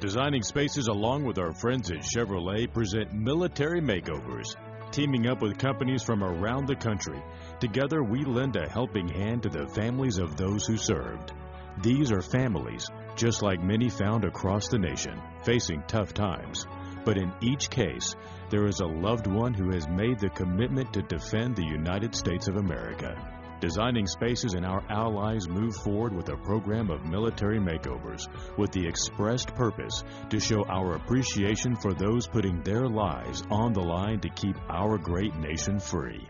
Designing Spaces, along with our friends at Chevrolet, present Military Makeovers. Teaming up with companies from around the country, together we lend a helping hand to the families of those who served. These are families, just like many found across the nation, facing tough times. But in each case, there is a loved one who has made the commitment to defend the United States of America. Designing Spaces and our allies move forward with a program of military makeovers with the expressed purpose to show our appreciation for those putting their lives on the line to keep our great nation free.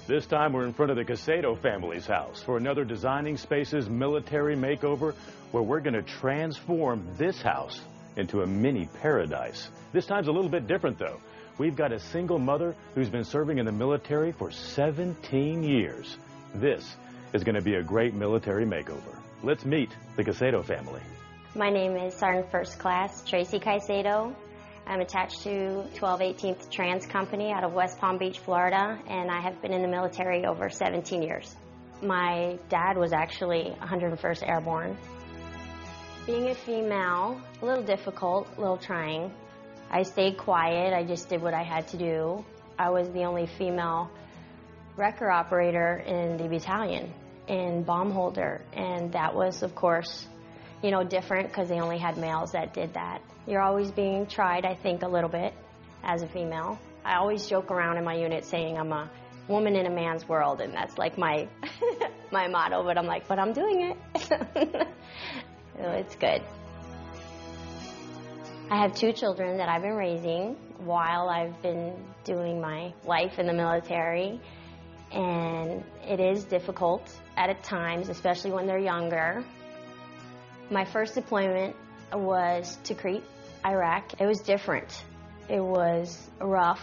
This time we're in front of the Caceido family's house for another Designing Spaces Military Makeover, where we're going to transform this house into a mini paradise. This time's a little bit different, though. We've got a single mother who's been serving in the military for 17 years. This is going to be a great military makeover. Let's meet the Caceido family. My name is Sergeant First Class Traci Caceido. I'm attached to 1218th Trans Company out of West Palm Beach, Florida, and I have been in the military over 17 years. My dad was actually 101st Airborne. Being a female, a little difficult, a little trying. I stayed quiet, I just did what I had to do. I was the only female wrecker operator in the battalion, in bomb holder, and that was, of course, you know, different because they only had males that did that. You're always being tried, I think, a little bit as a female. I always joke around in my unit saying I'm a woman in a man's world, and that's like my my motto, but I'm like, but I'm doing it. So it's good. I have 2 children that I've been raising while I've been doing my life in the military, and it is difficult at times, especially when they're younger. My first deployment was to Crete, Iraq. It was different. It was rough.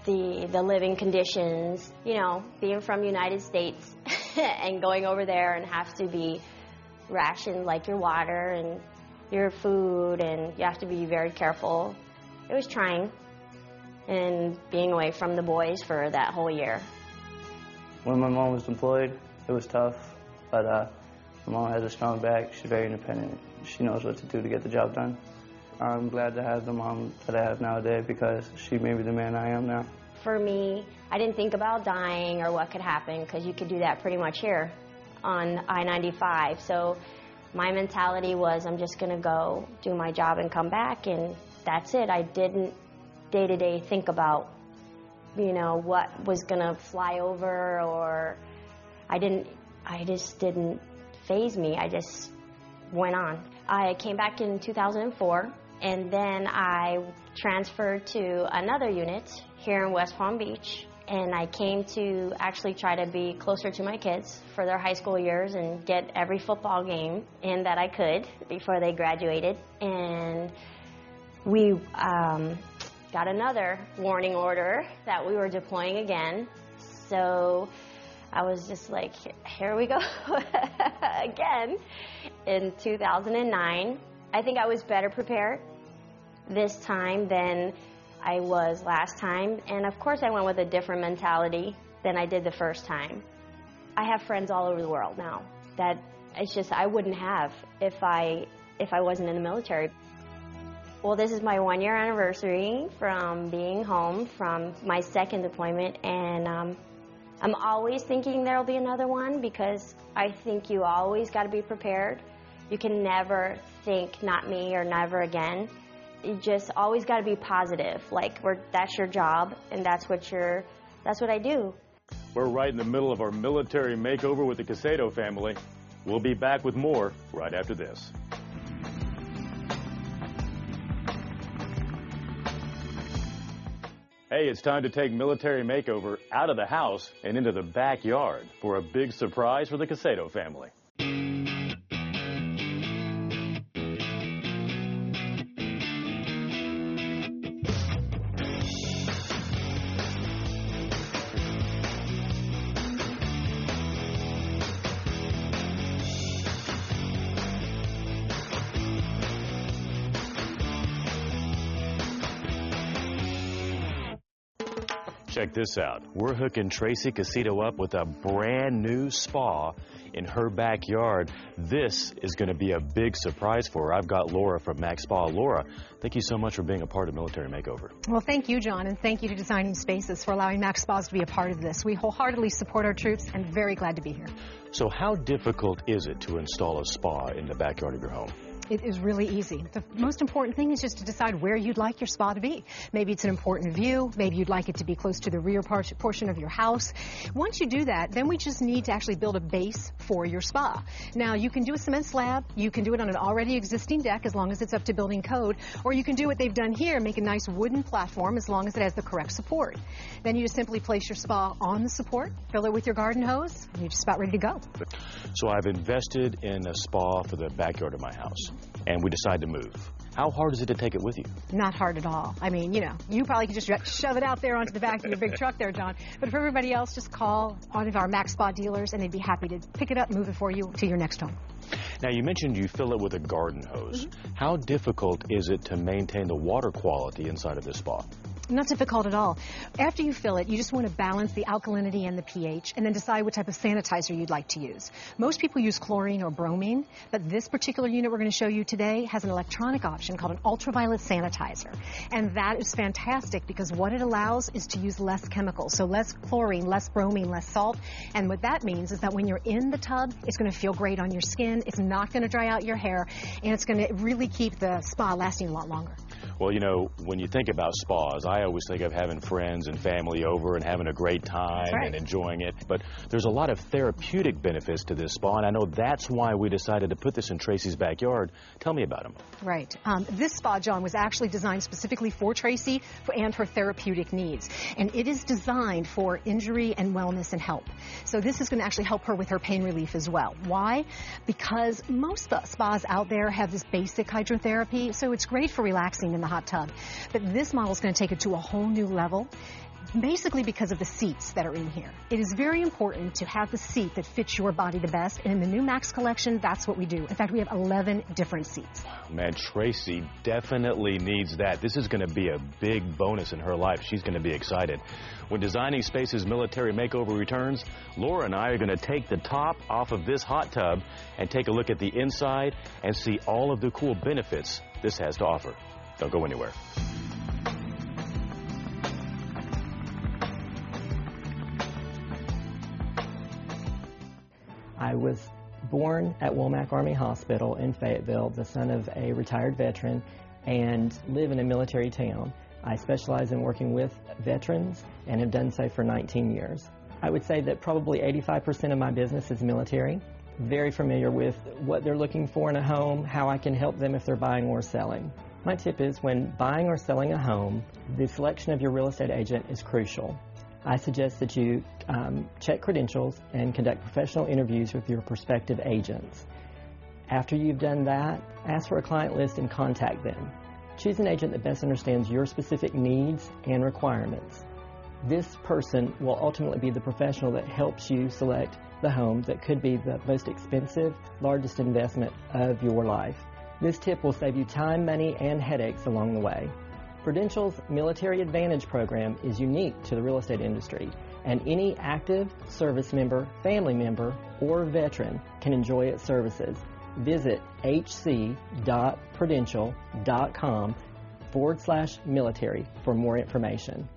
The living conditions, you know, being from the United States and going over there and have to be rationed like your water and your food, and you have to be very careful. It was trying, and being away from the boys for that whole year. When my mom was deployed, it was tough, but my mom has a strong back. She's very independent. She knows what to do to get the job done. I'm glad to have the mom that I have nowadays because she made me the man I am now. For me, I didn't think about dying or what could happen because you could do that pretty much here on I-95. So my mentality was I'm just going to go do my job and come back, and that's it. I didn't day-to-day think about, you know, what was going to fly over, or I just didn't phase me. I just went on. I came back in 2004, and then I transferred to another unit here in West Palm Beach, and I came to actually try to be closer to my kids for their high school years and get every football game in that I could before they graduated. And we got another warning order that we were deploying again. So I was just like, here we go again. In 2009, I think I was better prepared this time than I was last time. And of course, I went with a different mentality than I did the first time. I have friends all over the world now that it's just I wouldn't have if I wasn't in the military. Well, this is my 1-year anniversary from being home from my second deployment, and I'm always thinking there'll be another one because I think you always got to be prepared. You can never think not me or never again. You just always got to be positive. Like that's your job, and that's what I do. We're right in the middle of our military makeover with the Caceido family. We'll be back with more right after this. Hey, it's time to take Military Makeover out of the house and into the backyard for a big surprise for the Caceido family. Check this out. We're hooking Traci Caceido up with a brand new spa in her backyard. This is going to be a big surprise for her. I've got Laura from Max Spa. Laura, thank you so much for being a part of Military Makeover. Well, thank you, John, and thank you to Designing Spaces for allowing Max Spas to be a part of this. We wholeheartedly support our troops and very glad to be here. So how difficult is it to install a spa in the backyard of your home? It is really easy. The most important thing is just to decide where you'd like your spa to be. Maybe it's an important view. Maybe you'd like it to be close to the rear portion of your house. Once you do that, then we just need to actually build a base for your spa. Now, you can do a cement slab. You can do it on an already existing deck as long as it's up to building code. Or you can do what they've done here, make a nice wooden platform as long as it has the correct support. Then you just simply place your spa on the support, fill it with your garden hose, and you're just about ready to go. So I've invested in a spa for the backyard of my house, and we decide to move. How hard is it to take it with you? Not hard at all. I mean, you know, you probably could just shove it out there onto the back of your big truck there, John. But for everybody else, just call one of our Max Spa dealers, and they'd be happy to pick it up, move it for you to your next home. Now, you mentioned you fill it with a garden hose. How difficult is it to maintain the water quality inside of this spa? Not difficult at all. After you fill it, you just want to balance the alkalinity and the pH and then decide what type of sanitizer you'd like to use. Most people use chlorine or bromine, but this particular unit we're going to show you today has an electronic option called an ultraviolet sanitizer. And that is fantastic because what it allows is to use less chemicals. So less chlorine, less bromine, less salt. And what that means is that when you're in the tub, it's going to feel great on your skin. It's not going to dry out your hair. And it's going to really keep the spa lasting a lot longer. Well, you know, when you think about spas, I always think of having friends and family over and having a great time and enjoying it. But there's a lot of therapeutic benefits to this spa, and I know that's why we decided to put this in Traci's backyard. Tell me about them. Right. This spa, John, was actually designed specifically for Traci and her therapeutic needs. And it is designed for injury and wellness and help. So this is going to actually help her with her pain relief as well. Why? Because most spas out there have this basic hydrotherapy, so it's great for relaxing in the hot tub. But this model is going to take it to a whole new level, basically because of the seats that are in here. It is very important to have the seat that fits your body the best, and in the new Max collection, that's what we do. In fact, we have 11 different seats. Man, Traci definitely needs that. This is going to be a big bonus in her life. She's going to be excited. When Designing Spaces Military Makeover returns, Laura and I are going to take the top off of this hot tub and take a look at the inside and see all of the cool benefits this has to offer. Don't go anywhere. I was born at Womack Army Hospital in Fayetteville, the son of a retired veteran, and live in a military town. I specialize in working with veterans and have done so for 19 years. I would say that probably 85% of my business is military. Very familiar with what they're looking for in a home, how I can help them if they're buying or selling. My tip is when buying or selling a home, the selection of your real estate agent is crucial. I suggest that you check credentials and conduct professional interviews with your prospective agents. After you've done that, ask for a client list and contact them. Choose an agent that best understands your specific needs and requirements. This person will ultimately be the professional that helps you select the home that could be the most expensive, largest investment of your life. This tip will save you time, money, and headaches along the way. Prudential's Military Advantage program is unique to the real estate industry, and any active service member, family member, or veteran can enjoy its services. Visit hc.prudential.com/military for more information.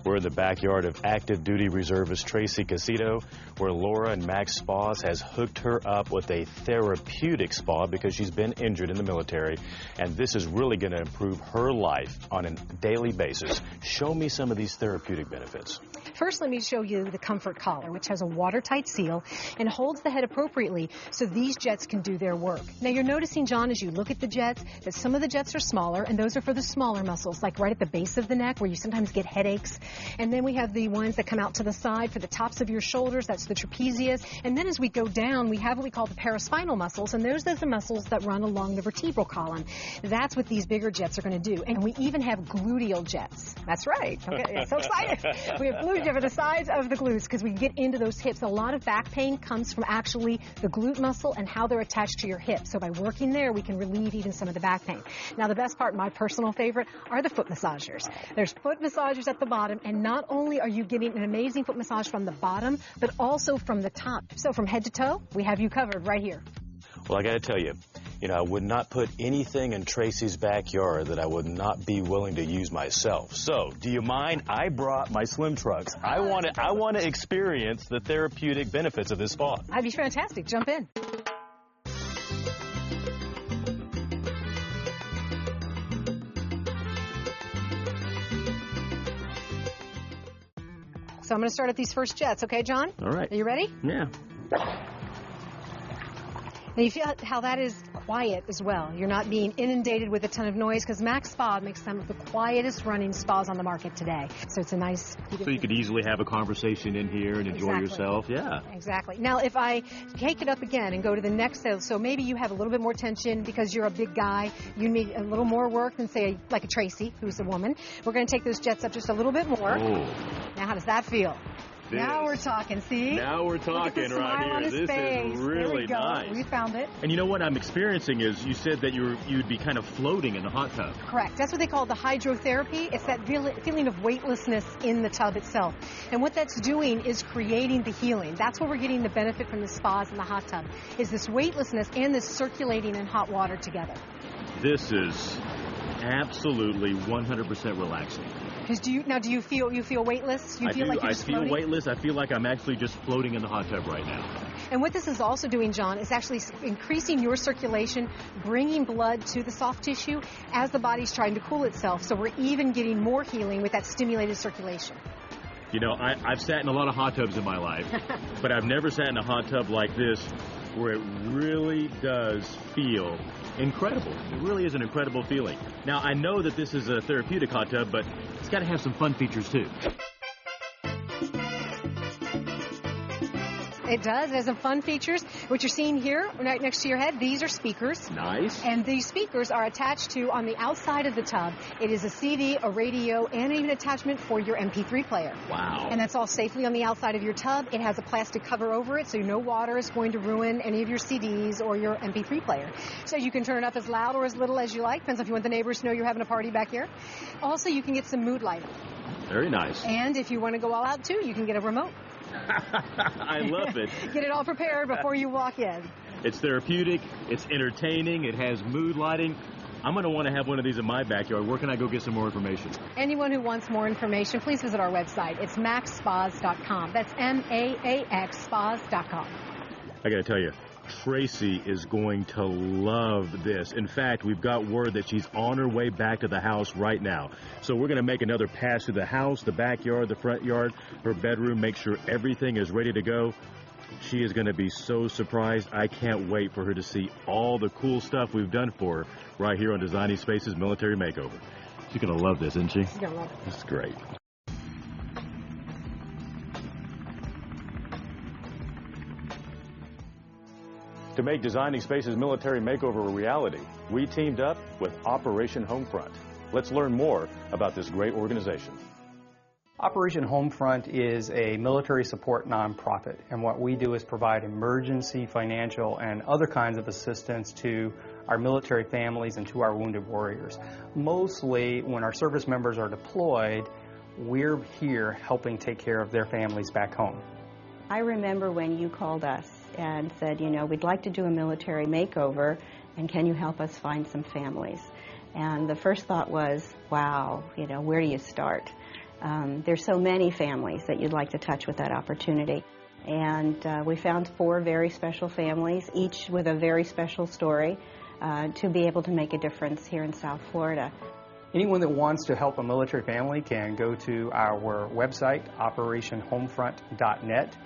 We're in the backyard of active duty reservist Traci Caceido, where Laura and Max Spas has hooked her up with a therapeutic spa because she's been injured in the military, and this is really going to improve her life on a daily basis. Show me some of these therapeutic benefits. First, let me show you the Comfort Collar, which has a watertight seal and holds the head appropriately so these jets can do their work. Now, you're noticing, John, as you look at the jets, that some of the jets are smaller, and those are for the smaller muscles, like right at the base of the neck where you sometimes get headaches. And then we have the ones that come out to the side for the tops of your shoulders. That's the trapezius. And then as we go down, we have what we call the paraspinal muscles, and those are the muscles that run along the vertebral column. That's what these bigger jets are going to do. And we even have gluteal jets. That's right. Okay, yeah, so excited. We have gluteal jets for the sides of the glutes because we get into those hips. A lot of back pain comes from actually the glute muscle and how they're attached to your hips. So by working there, we can relieve even some of the back pain. Now, the best part, my personal favorite, are the foot massagers. There's foot massagers at the bottom, and not only are you getting an amazing foot massage from the bottom, but also from the top. So from head to toe, we have you covered right here. Well, I got to tell you, I would not put anything in Traci's backyard that I would not be willing to use myself. So, do you mind? I brought my swim trunks. I want to experience the therapeutic benefits of this spa. That'd be fantastic. Jump in. So I'm going to start at these first jets, okay, John? All right. Are you ready? Yeah. And you feel how that is quiet as well. You're not being inundated with a ton of noise because Max Spa makes some of the quietest running spas on the market today. So it's a nice... So you could easily have a conversation in here and enjoy yourself. Yeah. Exactly. Now, if I take it up again and go to the next set, so maybe you have a little bit more tension because you're a big guy. You need a little more work than, say, like a Traci, who's a woman. We're going to take those jets up just a little bit more. Oh. Now, how does that feel? Now we're talking, see? Now we're talking right here. This is really nice. We found it. And you know what I'm experiencing is you said that you'd be kind of floating in the hot tub. Correct. That's what they call the hydrotherapy. It's that feeling of weightlessness in the tub itself. And what that's doing is creating the healing. That's where we're getting the benefit from the spas and the hot tub, is this weightlessness and this circulating in hot water together. This is absolutely 100% relaxing. Because do you feel weightless? I feel weightless. I feel like I'm actually just floating in the hot tub right now. And what this is also doing, John, is actually increasing your circulation, bringing blood to the soft tissue as the body's trying to cool itself. So we're even getting more healing with that stimulated circulation. I've sat in a lot of hot tubs in my life, but I've never sat in a hot tub like this where it really does feel incredible. It really is an incredible feeling. Now, I know that this is a therapeutic hot tub, but it's got to have some fun features, too. It does. It has some fun features. What you're seeing here, right next to your head, these are speakers. Nice. And these speakers are attached to, on the outside of the tub, it is a CD, a radio, and even attachment for your MP3 player. Wow. And that's all safely on the outside of your tub. It has a plastic cover over it, so no water is going to ruin any of your CDs or your MP3 player. So you can turn it up as loud or as little as you like. Depends if you want the neighbors to know you're having a party back here. Also, you can get some mood lighting. Very nice. And if you want to go all out, too, you can get a remote. I love it. Get it all prepared before you walk in. It's therapeutic. It's entertaining. It has mood lighting. I'm going to want to have one of these in my backyard. Where can I go get some more information? Anyone who wants more information, please visit our website. It's maxspas.com. That's MAAX spas.com. I got to tell you, Traci is going to love this. In fact, we've got word that she's on her way back to the house right now. So we're going to make another pass through the house, the backyard, the front yard, her bedroom, make sure everything is ready to go. She is going to be so surprised. I can't wait for her to see all the cool stuff we've done for her right here on Designing Spaces Military Makeover. She's going to love this, isn't she? She's going to love it. This is great. To make Designing Spaces Military Makeover a reality, we teamed up with Operation Homefront. Let's learn more about this great organization. Operation Homefront is a military support nonprofit, and what we do is provide emergency financial and other kinds of assistance to our military families and to our wounded warriors. Mostly when our service members are deployed, we're here helping take care of their families back home. I remember when you called us and said, we'd like to do a military makeover, and can you help us find some families? And the first thought was, wow, where do you start? There's so many families that you'd like to touch with that opportunity. And we found 4 very special families, each with a very special story, to be able to make a difference here in South Florida. Anyone that wants to help a military family can go to our website, operationhomefront.net.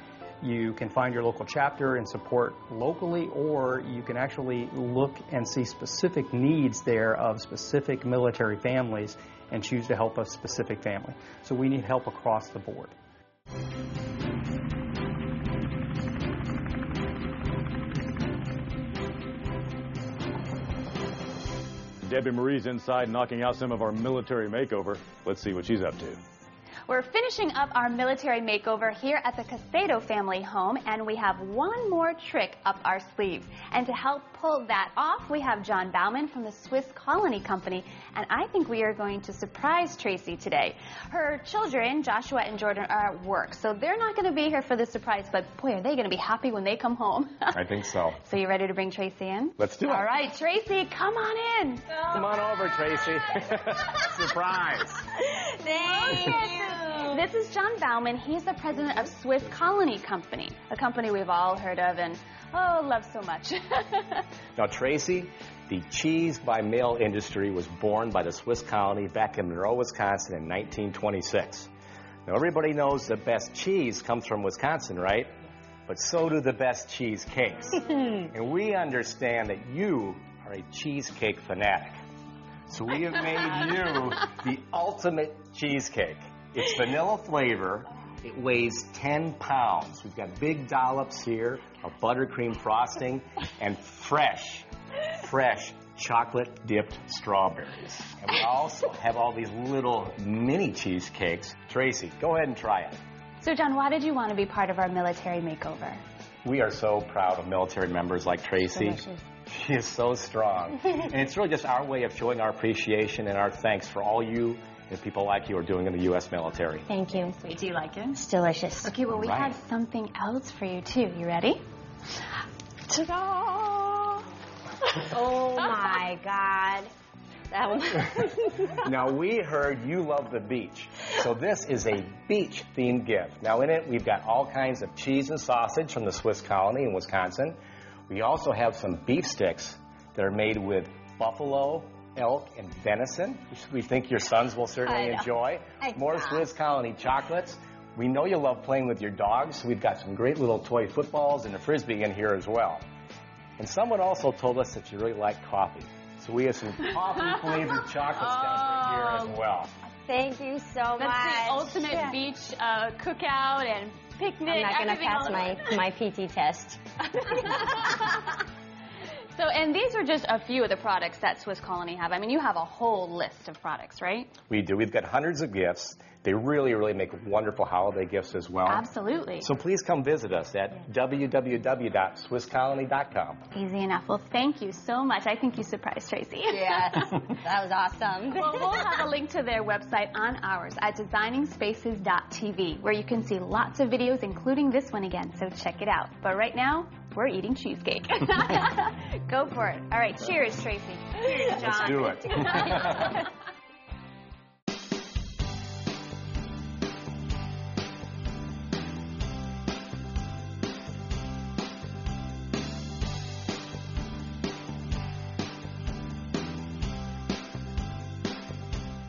You can find your local chapter and support locally, or you can actually look and see specific needs there of specific military families and choose to help a specific family. So we need help across the board. Debbie Marie's inside knocking out some of our military makeover. Let's see what she's up to. We're finishing up our military makeover here at the Caceido family home, and we have one more trick up our sleeves. And to help pull that off, we have John Bauman from the Swiss Colony Company, and I think we are going to surprise Traci today. Her children, Joshua and Jordan, are at work, so they're not going to be here for the surprise, but boy, are they going to be happy when they come home. I think so. So you ready to bring Traci in? Let's do it. All right, Traci, come on in. Come on over, Traci. Surprise. Thank you. This is John Bauman. He's the president of Swiss Colony Company, a company we've all heard of and, love so much. Now, Traci, the cheese by mail industry was born by the Swiss Colony back in Monroe, Wisconsin in 1926. Now, everybody knows the best cheese comes from Wisconsin, right? But so do the best cheesecakes. And we understand that you are a cheesecake fanatic. So we have made you the ultimate cheesecake. It's vanilla flavor. It weighs 10 pounds. We've got big dollops here of buttercream frosting and fresh chocolate-dipped strawberries. And we also have all these little mini cheesecakes. Traci, go ahead and try it. So, John, why did you want to be part of our military makeover? We are so proud of military members like Traci. Delicious. She is so strong. And it's really just our way of showing our appreciation and our thanks for all you and people like you are doing in the U.S. military. Thank you. Sweet. Do you like it? It's delicious. Okay, well, we Right. have something else for you, too. You ready? Ta-da! Oh, my God. That one. Now, we heard you love the beach. So this is a beach-themed gift. Now, in it, we've got all kinds of cheese and sausage from the Swiss Colony in Wisconsin. We also have some beef sticks that are made with buffalo, elk, and venison, which we think your sons will certainly enjoy. More Swiss Colony chocolates. We know you love playing with your dogs, so we've got some great little toy footballs and a Frisbee in here as well. And someone also told us that you really like coffee. So we have some coffee-flavored chocolates down here as well. Thank you so much. That's the ultimate beach cookout and picnic. I'm not going to pass all my PT test. So, and these are just a few of the products that Swiss Colony have. I mean, you have a whole list of products, right? We do. We've got hundreds of gifts. They really make wonderful holiday gifts as well. Absolutely. So please come visit us at www.swisscolony.com. Easy enough. Well, thank you so much. I think you surprised Traci. Yes, that was awesome. Well, we'll have a link to their website on ours at designingspaces.tv, where you can see lots of videos, including this one again, so check it out. But right now, we're eating cheesecake. Go for it. All right, cheers, Traci. Cheers, John. Let's do it.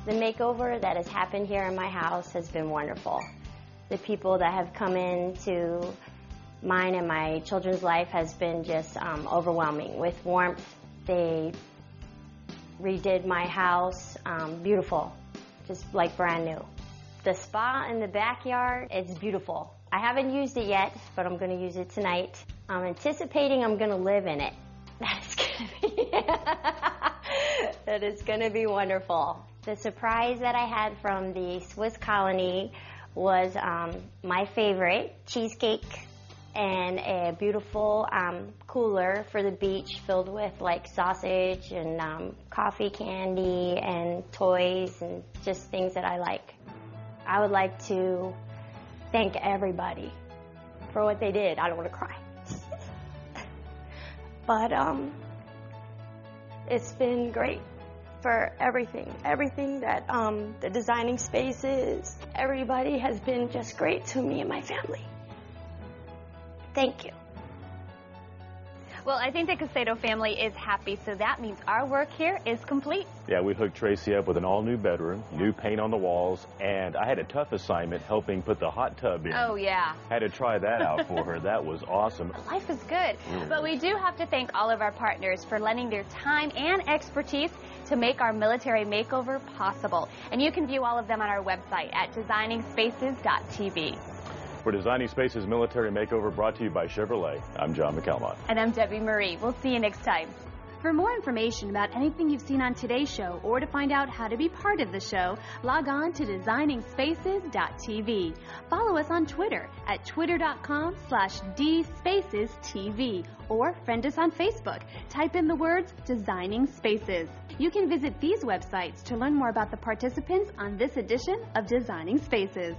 The makeover that has happened here in my house has been wonderful. The people that have come into mine and my children's life has been just overwhelming. With warmth, they redid my house, beautiful, just like brand new. The spa in the backyard, it's beautiful. I haven't used it yet, but I'm going to use it tonight. I'm anticipating I'm going to live in it. That is going to be wonderful. The surprise that I had from the Swiss Colony was my favorite, cheesecake, and a beautiful cooler for the beach filled with like sausage and coffee candy and toys and just things that I like. I would like to thank everybody for what they did. I don't want to cry. But it's been great for everything that the Designing Spaces, everybody has been just great to me and my family. Thank you. Well, I think the Caceido family is happy, so that means our work here is complete. Yeah, we hooked Traci up with an all-new bedroom, new paint on the walls, and I had a tough assignment helping put the hot tub in. Oh, yeah. Had to try that out for her. That was awesome. Life is good. But we do have to thank all of our partners for lending their time and expertise to make our military makeover possible. And you can view all of them on our website at designingspaces.tv. For Designing Spaces Military Makeover, brought to you by Chevrolet, I'm John McCalmont. And I'm Debbie Marie. We'll see you next time. For more information about anything you've seen on today's show or to find out how to be part of the show, log on to designingspaces.tv. Follow us on Twitter at twitter.com/dspacestv or friend us on Facebook. Type in the words Designing Spaces. You can visit these websites to learn more about the participants on this edition of Designing Spaces.